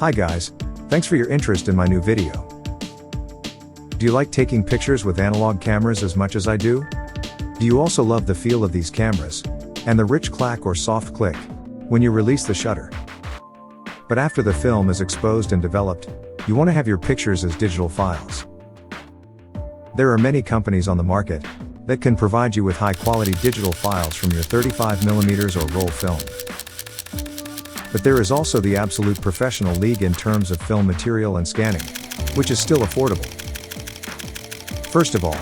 Hi guys, thanks for your interest in my new video. Do you like taking pictures with analog cameras as much as I do? Do you also love the feel of these cameras, and the rich clack or soft click, when you release the shutter? But after the film is exposed and developed, you want to have your pictures as digital files. There are many companies on the market that can provide you with high-quality digital files from your 35mm or roll film. But there is also the absolute professional league in terms of film material and scanning, which is still affordable. First of all,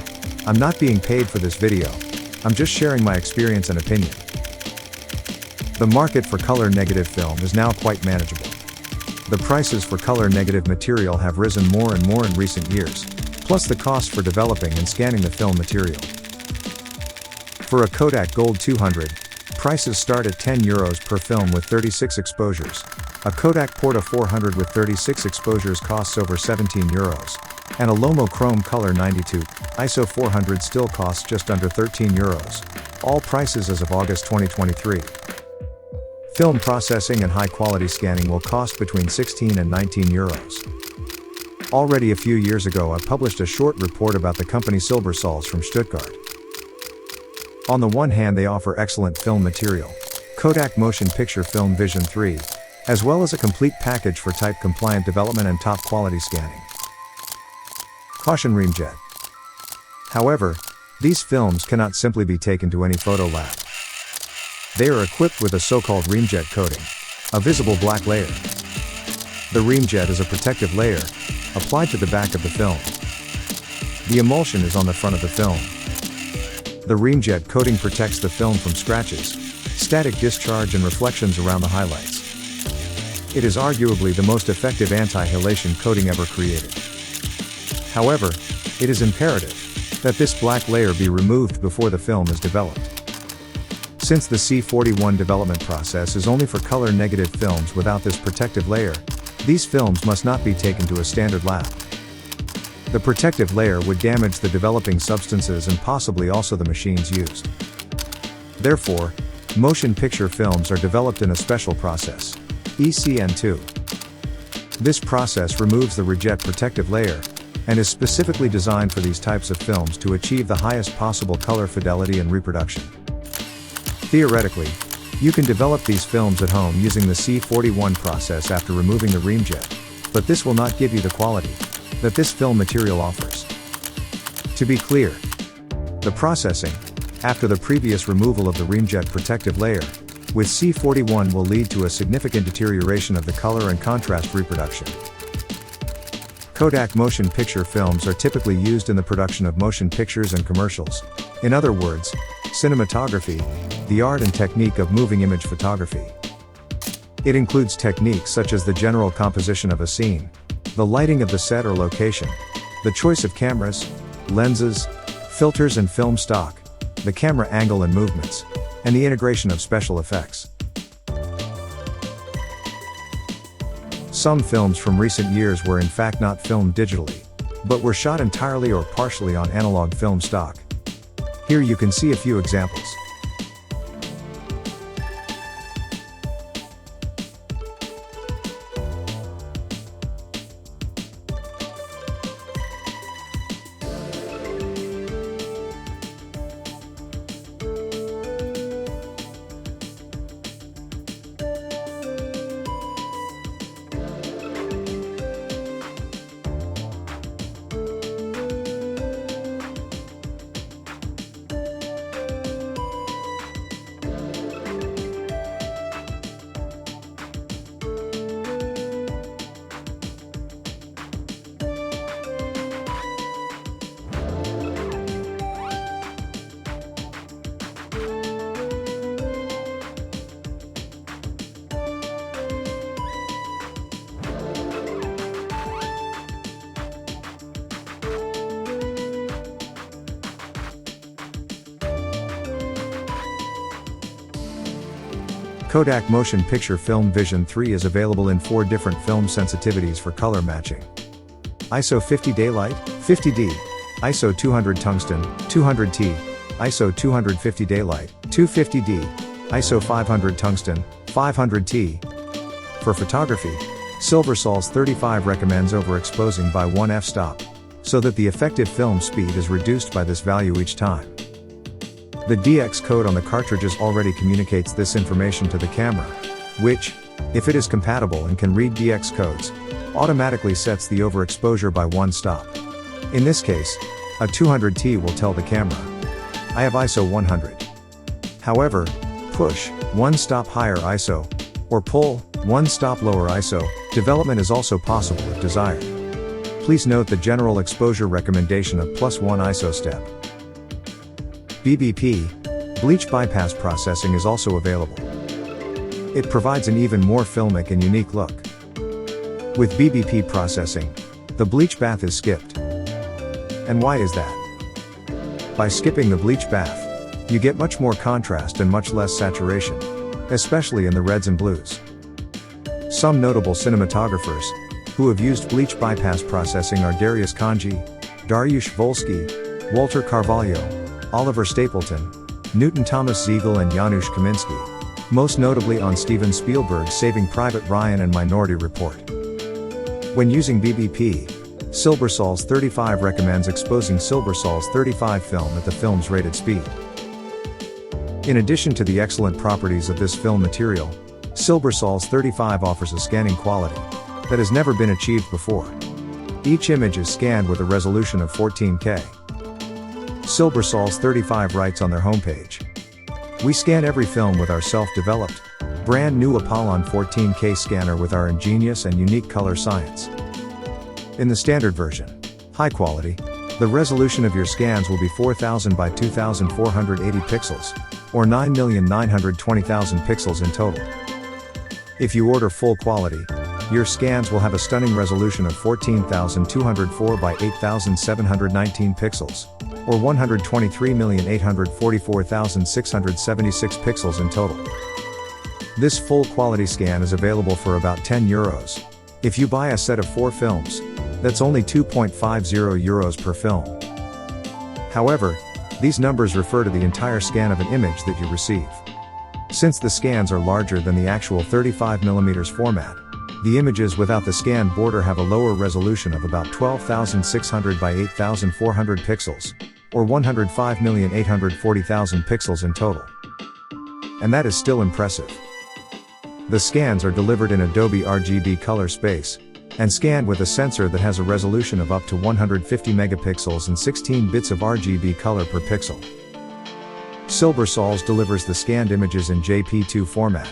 I'm not being paid for this video, I'm just sharing my experience and opinion. The market for color negative film is now quite manageable. The prices for color negative material have risen more and more in recent years, plus the cost for developing and scanning the film material. For a Kodak Gold 200, prices start at €10 per film with 36 exposures. A Kodak Porta 400 with 36 exposures costs over €17, and a Lomo Chrome Color 92 ISO 400 still costs just under €13. All prices as of August 2023. Film processing and high-quality scanning will cost between €16 and €19. Already a few years ago I published a short report about the company Silbersalz from Stuttgart. On the one hand they offer excellent film material, Kodak Motion Picture Film Vision 3, as well as a complete package for type-compliant development and top-quality scanning. Caution: Remjet. However, these films cannot simply be taken to any photo lab. They are equipped with a so-called Remjet coating, a visible black layer. The Remjet is a protective layer, applied to the back of the film. The emulsion is on the front of the film. The Remjet coating protects the film from scratches, static discharge and reflections around the highlights. It is arguably the most effective anti-halation coating ever created. However, it is imperative that this black layer be removed before the film is developed. Since the C41 development process is only for color negative films without this protective layer, these films must not be taken to a standard lab. The protective layer would damage the developing substances and possibly also the machines used. Therefore, motion picture films are developed in a special process, ECN2. This process removes the Remjet protective layer, and is specifically designed for these types of films to achieve the highest possible color fidelity and reproduction. Theoretically, you can develop these films at home using the C41 process after removing the Remjet, but this will not give you the quality that this film material offers. To be clear, the processing, after the previous removal of the Remjet protective layer, with C41 will lead to a significant deterioration of the color and contrast reproduction. Kodak motion picture films are typically used in the production of motion pictures and commercials. In other words, cinematography, the art and technique of moving image photography. It includes techniques such as the general composition of a scene, the lighting of the set or location, the choice of cameras, lenses, filters and film stock, the camera angle and movements, and the integration of special effects. Some films from recent years were in fact not filmed digitally, but were shot entirely or partially on analog film stock. Here you can see a few examples. Kodak Motion Picture Film Vision 3 is available in 4 different film sensitivities for color matching. ISO 50 Daylight, 50D, ISO 200 Tungsten, 200T, ISO 250 Daylight, 250D, ISO 500 Tungsten, 500T. For photography, Silbersalz35 recommends overexposing by 1 f-stop, so that the effective film speed is reduced by this value each time. The DX code on the cartridges already communicates this information to the camera, which, if it is compatible and can read DX codes, automatically sets the overexposure by 1 stop. In this case, a 200T will tell the camera, I have ISO 100. However, push 1 stop higher ISO, or pull 1 stop lower ISO, development is also possible if desired. Please note the general exposure recommendation of +1 ISO step. BBP, bleach bypass processing, is also available. It provides an even more filmic and unique look. With BBP processing, the bleach bath is skipped. And why is that? By skipping the bleach bath, you get much more contrast and much less saturation, especially in the reds and blues. Some notable cinematographers who have used bleach bypass processing are Darius Kanji, Dariusz Wolski, Walter Carvalho, Oliver Stapleton, Newton Thomas Ziegel, and Janusz Kaminski, most notably on Steven Spielberg's Saving Private Ryan and Minority Report. When using BBP, Silbersalz35 recommends exposing Silbersalz35 film at the film's rated speed. In addition to the excellent properties of this film material, Silbersalz35 offers a scanning quality that has never been achieved before. Each image is scanned with a resolution of 14K. Silbersalz35 writes on their homepage, "We scan every film with our self-developed, brand new Apollon 14K scanner with our ingenious and unique color science." In the standard version, high quality, the resolution of your scans will be 4000 by 2480 pixels, or 9,920,000 pixels in total. If you order full quality, your scans will have a stunning resolution of 14,204 by 8,719 pixels, or 123,844,676 pixels in total. This full quality scan is available for about €10. If you buy a set of 4 films, that's only €2.50 per film. However, these numbers refer to the entire scan of an image that you receive. Since the scans are larger than the actual 35mm format, the images without the scan border have a lower resolution of about 12,600 by 8,400 pixels, or 105,840,000 pixels in total. And that is still impressive. The scans are delivered in Adobe RGB color space, and scanned with a sensor that has a resolution of up to 150 megapixels and 16 bits of RGB color per pixel. Silbersalz delivers the scanned images in JP2 format,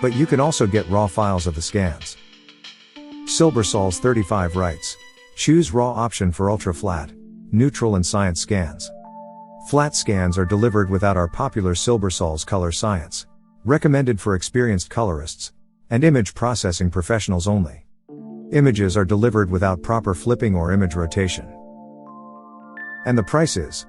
but you can also get raw files of the scans. Silbersalz35 writes, "Choose raw option for ultra-flat, neutral and science scans. Flat scans are delivered without our popular Silbersalz color science, recommended for experienced colorists, and image processing professionals only. Images are delivered without proper flipping or image rotation. And the price is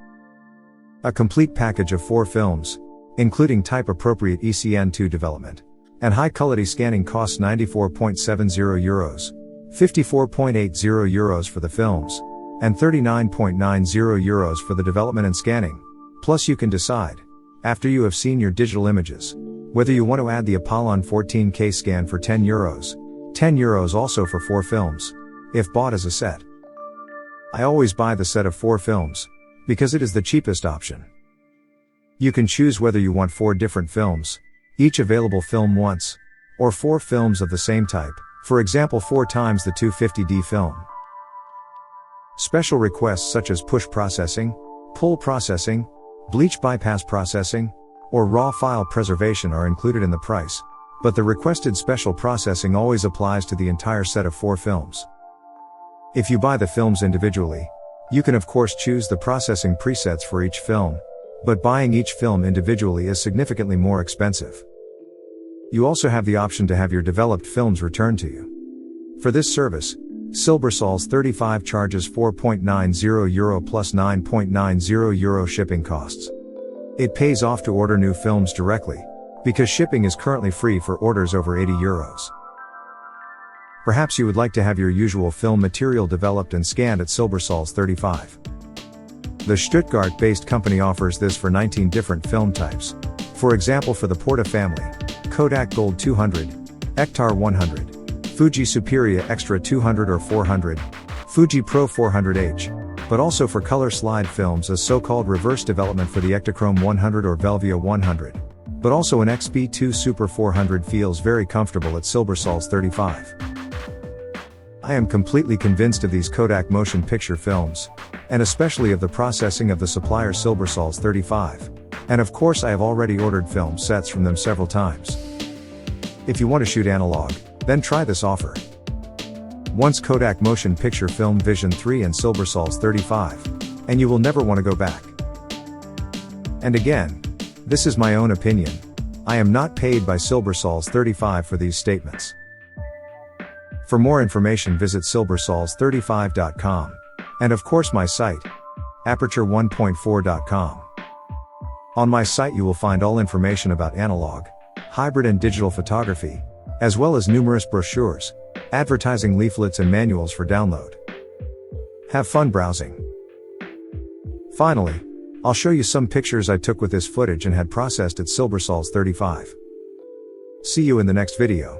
a complete package of 4 films, including type-appropriate ECN2 development, and high-quality scanning costs €94.70, €54.80 for the films, and €39.90 for the development and scanning. Plus you can decide, after you have seen your digital images, whether you want to add the Apollon 14K scan for €10, €10 also for 4 films, if bought as a set. I always buy the set of 4 films, because it is the cheapest option. You can choose whether you want 4 different films, each available film once, or 4 films of the same type, for example 4 times the 250D film. Special requests such as push processing, pull processing, bleach bypass processing, or raw file preservation are included in the price, but the requested special processing always applies to the entire set of 4 films. If you buy the films individually, you can of course choose the processing presets for each film, but buying each film individually is significantly more expensive. You also have the option to have your developed films returned to you. For this service, Silbersalz35 charges €4.90 plus €9.90 shipping costs. It pays off to order new films directly, because shipping is currently free for orders over €80. Perhaps you would like to have your usual film material developed and scanned at Silbersalz35. The Stuttgart-based company offers this for 19 different film types. For example, for the Porta family, Kodak Gold 200, Ektar 100, Fuji Superia Extra 200 or 400, Fuji Pro 400H, but also for color slide films as so-called reverse development for the Ektachrome 100 or Velvia 100. But also an XP2 Super 400 feels very comfortable at Silbersalz35. I am completely convinced of these Kodak motion picture films, and especially of the processing of the supplier Silbersalz35. And of course I have already ordered film sets from them several times. If you want to shoot analog, then try this offer. Once Kodak Motion Picture Film Vision 3 and Silbersalz35, and you will never want to go back. And again, this is my own opinion. I am not paid by Silbersalz35 for these statements. For more information visit silbersalz35.com. And of course my site, apertureonepointfour.com. On my site you will find all information about analog, hybrid and digital photography, as well as numerous brochures, advertising leaflets and manuals for download. Have fun browsing. Finally, I'll show you some pictures I took with this footage and had processed at Silbersalz35. See you in the next video.